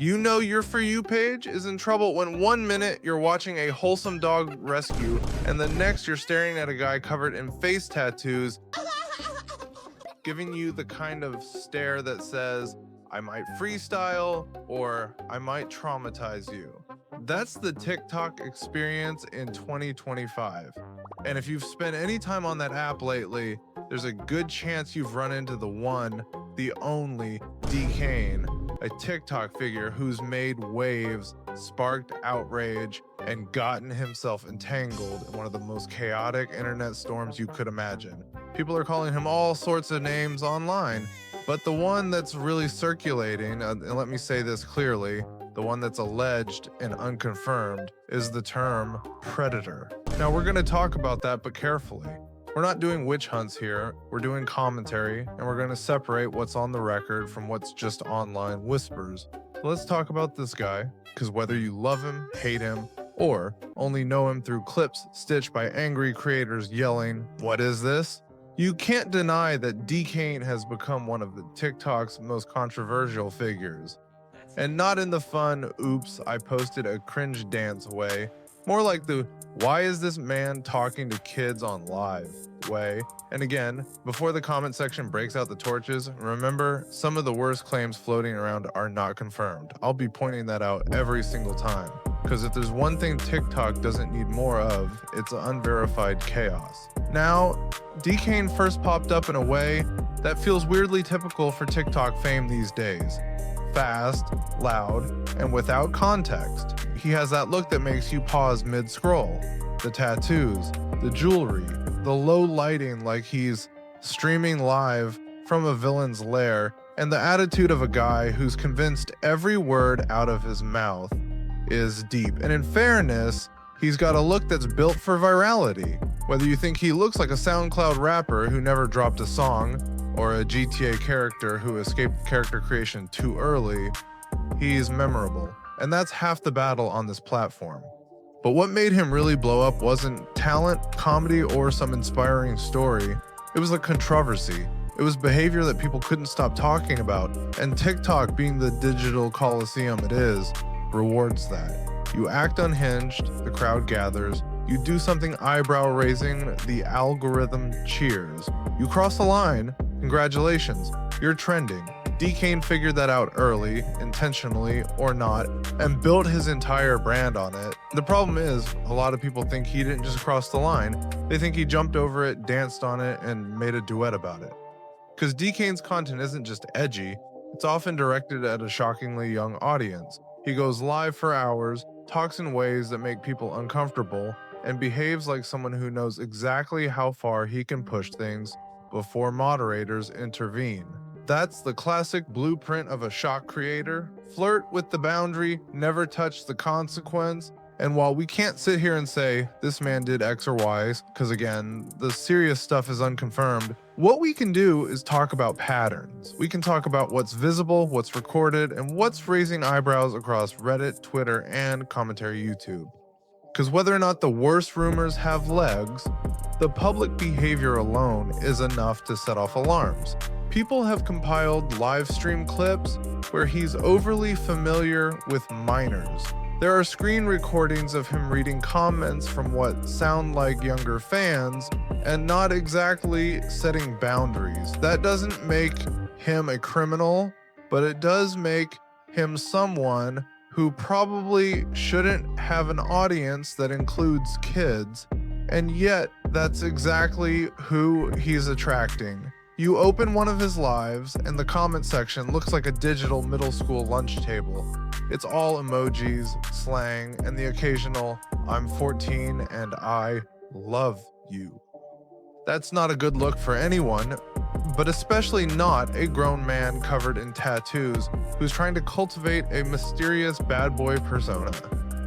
You know your For You page is in trouble when 1 minute you're watching a wholesome dog rescue and the next you're staring at a guy covered in face tattoos, giving you the kind of stare that says, I might freestyle or I might traumatize you. That's the TikTok experience in 2025. And if you've spent any time on that app lately, there's a good chance you've run into the one, the only DKane, a TikTok figure who's made waves, sparked outrage, and gotten himself entangled in one of the most chaotic internet storms you could imagine. People are calling him all sorts of names online, but the one that's really circulating, and let me say this clearly, the one that's alleged and unconfirmed, is the term predator. Now we're going to talk about that, but carefully. We're not doing witch hunts here, we're doing commentary, and we're going to separate what's on the record from what's just online whispers. So let's talk about this guy, because whether you love him, hate him, or only know him through clips stitched by angry creators yelling, "What is this?" You can't deny that DKane has become one of the TikTok's most controversial figures. And not in the fun, oops, I posted a cringe dance way, more like the why is this man talking to kids on live way. And again, before the comment section breaks out the torches, remember, some of the worst claims floating around are not confirmed. I'll be pointing that out every single time. Because if there's one thing TikTok doesn't need more of, it's unverified chaos. Now, DKane first popped up in a way that feels weirdly typical for TikTok fame these days. Fast, loud, and without context. He has that look that makes you pause mid-scroll. The tattoos, the jewelry, the low lighting like he's streaming live from a villain's lair, and the attitude of a guy who's convinced every word out of his mouth is deep. And in fairness, he's got a look that's built for virality. Whether you think he looks like a SoundCloud rapper who never dropped a song, or a GTA character who escaped character creation too early, he's memorable. And that's half the battle on this platform. But what made him really blow up wasn't talent, comedy, or some inspiring story. It was a controversy. It was behavior that people couldn't stop talking about, and TikTok, being the digital coliseum it is, rewards that. You act unhinged, the crowd gathers. You do something eyebrow-raising, the algorithm cheers. You cross the line, congratulations, you're trending. DKane figured that out early, intentionally or not, and built his entire brand on it. The problem is, a lot of people think he didn't just cross the line. They think he jumped over it, danced on it, and made a duet about it. Because DKane's content isn't just edgy, it's often directed at a shockingly young audience. He goes live for hours, talks in ways that make people uncomfortable, and behaves like someone who knows exactly how far he can push things before moderators intervene. That's the classic blueprint of a shock creator. Flirt with the boundary, never touch the consequence. And while we can't sit here and say, this man did X or Y, because again, the serious stuff is unconfirmed, what we can do is talk about patterns. We can talk about what's visible, what's recorded, and what's raising eyebrows across Reddit, Twitter, and commentary YouTube. Because whether or not the worst rumors have legs, the public behavior alone is enough to set off alarms. People have compiled live stream clips where he's overly familiar with minors. There are screen recordings of him reading comments from what sound like younger fans and not exactly setting boundaries. That doesn't make him a criminal, but it does make him someone who probably shouldn't have an audience that includes kids, and yet that's exactly who he's attracting. You open one of his lives and the comment section looks like a digital middle school lunch table. It's all emojis, slang, and the occasional "I'm 14 and I love you." That's not a good look for anyone, but especially not a grown man covered in tattoos who's trying to cultivate a mysterious bad boy persona.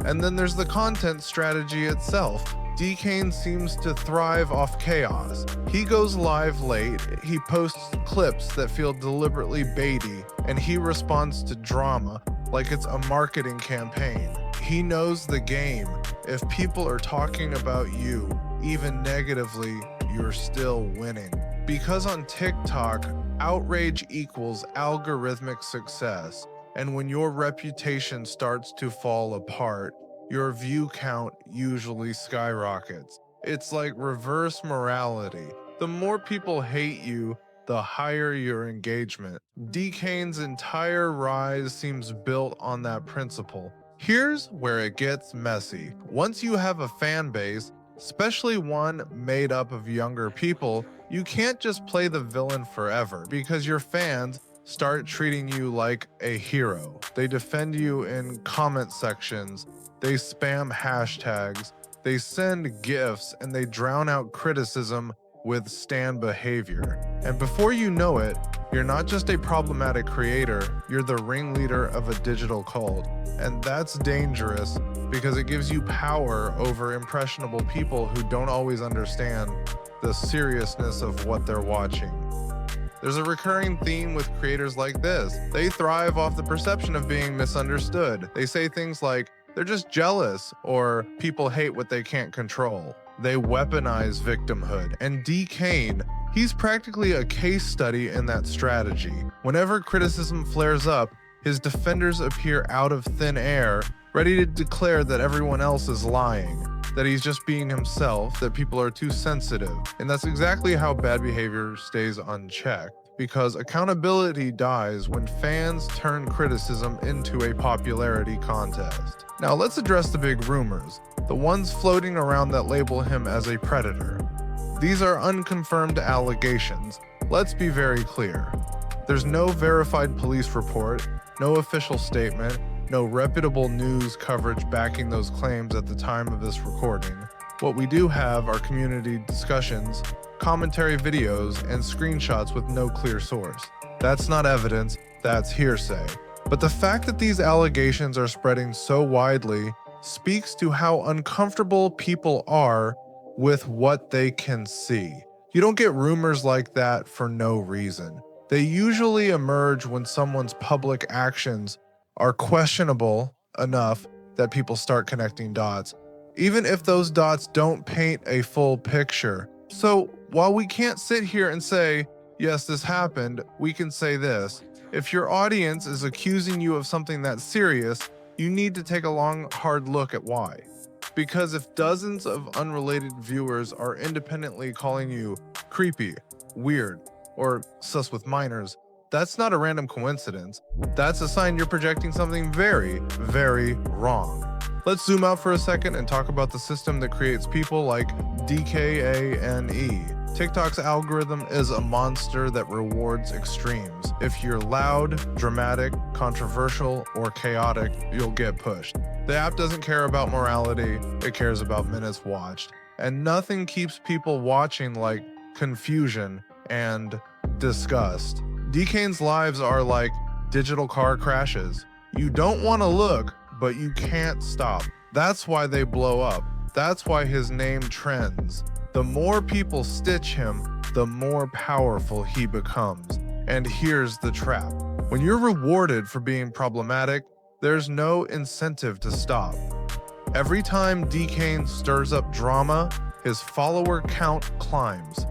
And then there's the content strategy itself. DKane seems to thrive off chaos. He goes live late, he posts clips that feel deliberately baity, and he responds to drama like it's a marketing campaign. He knows the game. If people are talking about you, even negatively, you're still winning. Because on TikTok, outrage equals algorithmic success. And when your reputation starts to fall apart, your view count usually skyrockets. It's like reverse morality. The more people hate you, the higher your engagement. DKane's entire rise seems built on that principle. Here's where it gets messy. Once you have a fan base, especially one made up of younger people, you can't just play the villain forever because your fans start treating you like a hero. They defend you in comment sections, they spam hashtags, they send gifs, and they drown out criticism with stan behavior. And before you know it, you're not just a problematic creator, you're the ringleader of a digital cult. And that's dangerous because it gives you power over impressionable people who don't always understand the seriousness of what they're watching. There's a recurring theme with creators like this. They thrive off the perception of being misunderstood. They say things like, they're just jealous, or people hate what they can't control. They weaponize victimhood, and DKane, he's practically a case study in that strategy. Whenever criticism flares up, his defenders appear out of thin air, ready to declare that everyone else is lying, that he's just being himself, that people are too sensitive. And that's exactly how bad behavior stays unchecked, because accountability dies when fans turn criticism into a popularity contest. Now let's address the big rumors, the ones floating around that label him as a predator. These are unconfirmed allegations. Let's be very clear. There's no verified police report, no official statement, no reputable news coverage backing those claims at the time of this recording. What we do have are community discussions, commentary videos, and screenshots with no clear source. That's not evidence, that's hearsay. But the fact that these allegations are spreading so widely speaks to how uncomfortable people are with what they can see. You don't get rumors like that for no reason. They usually emerge when someone's public actions are questionable enough that people start connecting dots, even if those dots don't paint a full picture. So while we can't sit here and say, yes, this happened, we can say this. If your audience is accusing you of something that's serious, you need to take a long, hard look at why. Because if dozens of unrelated viewers are independently calling you creepy, weird, or sus with minors, that's not a random coincidence. That's a sign you're projecting something very, very wrong. Let's zoom out for a second and talk about the system that creates people like DKane. TikTok's algorithm is a monster that rewards extremes. If you're loud, dramatic, controversial, or chaotic, you'll get pushed. The app doesn't care about morality, it cares about minutes watched. And nothing keeps people watching like confusion and disgust. DKane's lives are like digital car crashes. You don't want to look, but you can't stop. That's why they blow up. That's why his name trends. The more people stitch him, the more powerful he becomes. And here's the trap. When you're rewarded for being problematic, there's no incentive to stop. Every time DKane stirs up drama, his follower count climbs.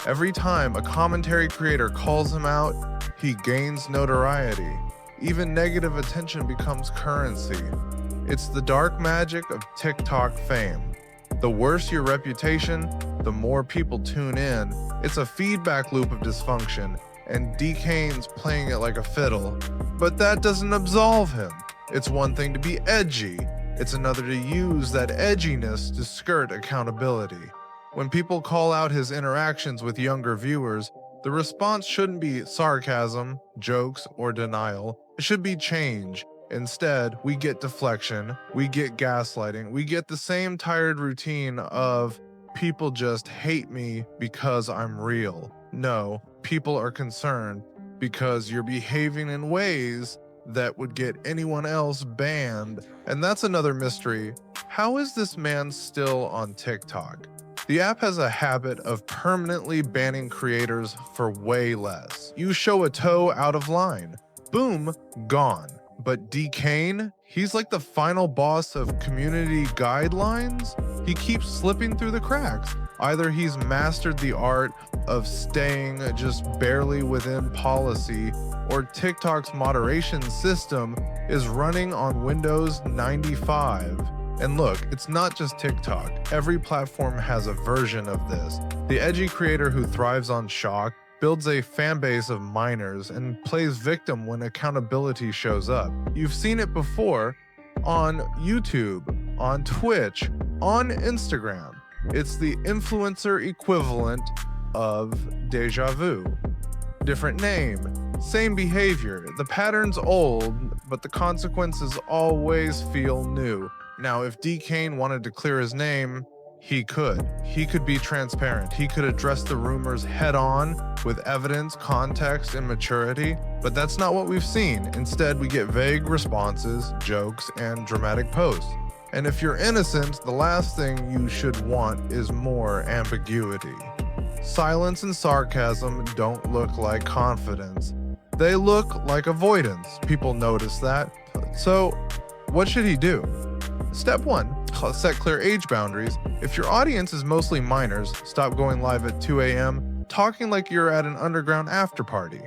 Every time a commentary creator calls him out, he gains notoriety. Even negative attention becomes currency. It's the dark magic of TikTok fame. The worse your reputation, the more people tune in. It's a feedback loop of dysfunction, and DKane's playing it like a fiddle. But that doesn't absolve him. It's one thing to be edgy. It's another to use that edginess to skirt accountability. When people call out his interactions with younger viewers, the response shouldn't be sarcasm, jokes, or denial. It should be change. Instead, we get deflection, we get gaslighting, we get the same tired routine of people just hate me because I'm real. No, people are concerned because you're behaving in ways that would get anyone else banned. And that's another mystery. How is this man still on TikTok? The app has a habit of permanently banning creators for way less. You show a toe out of line, boom, gone. But DKane, he's like the final boss of community guidelines. He keeps slipping through the cracks. Either he's mastered the art of staying just barely within policy, or TikTok's moderation system is running on Windows 95. And look, it's not just TikTok. Every platform has a version of this. The edgy creator who thrives on shock builds a fan base of minors and plays victim when accountability shows up. You've seen it before on YouTube, on Twitch, on Instagram. It's the influencer equivalent of deja vu. Different name, same behavior. The pattern's old, but the consequences always feel new. Now, if DKane wanted to clear his name, he could. He could be transparent. He could address the rumors head on with evidence, context, and maturity, but that's not what we've seen. Instead, we get vague responses, jokes, and dramatic posts. And if you're innocent, the last thing you should want is more ambiguity. Silence and sarcasm don't look like confidence. They look like avoidance. People notice that. So, what should he do? Step 1, set clear age boundaries. If your audience is mostly minors, stop going live at 2 a.m., talking like you're at an underground after party.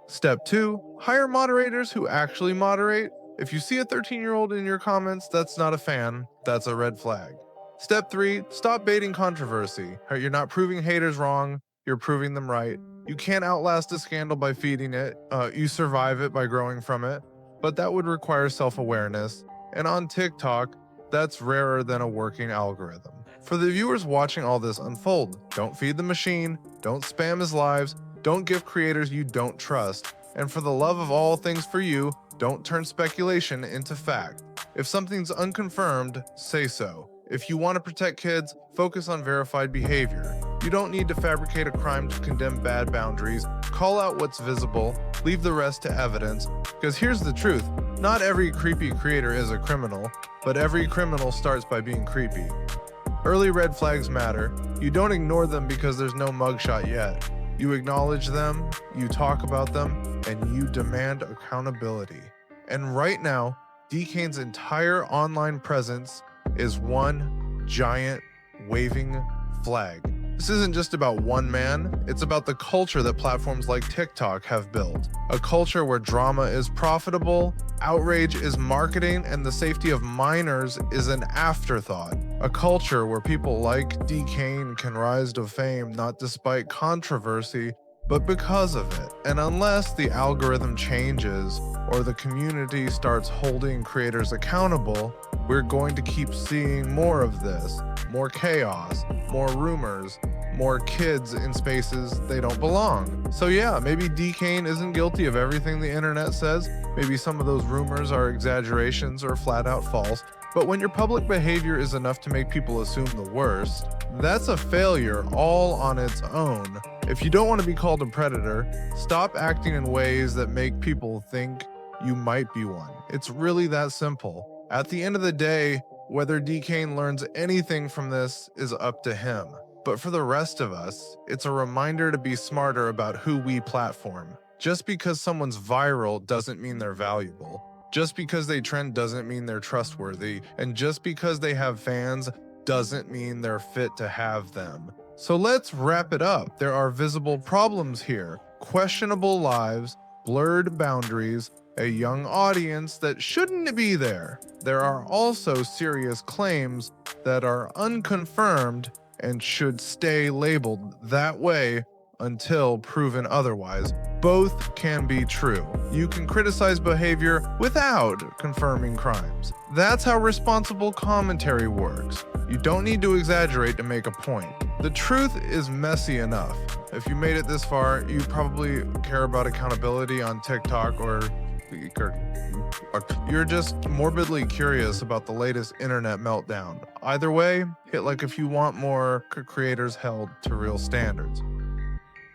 Step 2, hire moderators who actually moderate. If you see a 13-year-old in your comments, that's not a fan, that's a red flag. Step 3, stop baiting controversy. You're not proving haters wrong, you're proving them right. You can't outlast a scandal by feeding it, you survive it by growing from it, but that would require self-awareness. And on TikTok, that's rarer than a working algorithm. For the viewers watching all this unfold, don't feed the machine, don't spam his lives, don't give creators you don't trust, and for the love of all things for you, don't turn speculation into fact. If something's unconfirmed, say so. If you want to protect kids, focus on verified behavior. You don't need to fabricate a crime to condemn bad boundaries. Call out what's visible, leave the rest to evidence, because here's the truth. Not every creepy creator is a criminal, but every criminal starts by being creepy. Early red flags matter. You don't ignore them because there's no mugshot yet. You acknowledge them, you talk about them, and you demand accountability. And right now, DKane's entire online presence is one giant waving flag. This isn't just about one man, it's about the culture that platforms like TikTok have built. A culture where drama is profitable, outrage is marketing, and the safety of minors is an afterthought. A culture where people like DKane can rise to fame not despite controversy, but because of it. And unless the algorithm changes or the community starts holding creators accountable, we're going to keep seeing more of this. More chaos, more rumors, more kids in spaces they don't belong. So yeah, maybe DKane isn't guilty of everything the internet says. Maybe some of those rumors are exaggerations or flat out false. But when your public behavior is enough to make people assume the worst, that's a failure all on its own. If you don't want to be called a predator, stop acting in ways that make people think you might be one. It's really that simple. At the end of the day, whether DKane learns anything from this is up to him. But for the rest of us, it's a reminder to be smarter about who we platform. Just because someone's viral doesn't mean they're valuable. Just because they trend doesn't mean they're trustworthy. And just because they have fans doesn't mean they're fit to have them. So let's wrap it up. There are visible problems here. Questionable lives, blurred boundaries, a young audience that shouldn't be there. There are also serious claims that are unconfirmed and should stay labeled that way until proven otherwise. Both can be true. You can criticize behavior without confirming crimes. That's how responsible commentary works. You don't need to exaggerate to make a point. The truth is messy enough. If you made it this far, you probably care about accountability on TikTok, or you're just morbidly curious about the latest internet meltdown. Either way, hit like if you want more creators held to real standards.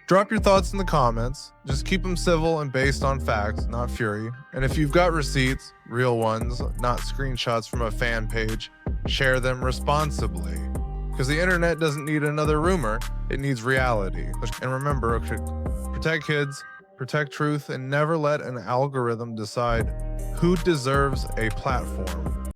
Drop your thoughts in the comments. Just keep them civil and based on facts, not fury. And if you've got receipts, real ones, not screenshots from a fan page, share them responsibly. Because the internet doesn't need another rumor, it needs reality. And remember, protect kids, protect truth, and never let an algorithm decide who deserves a platform.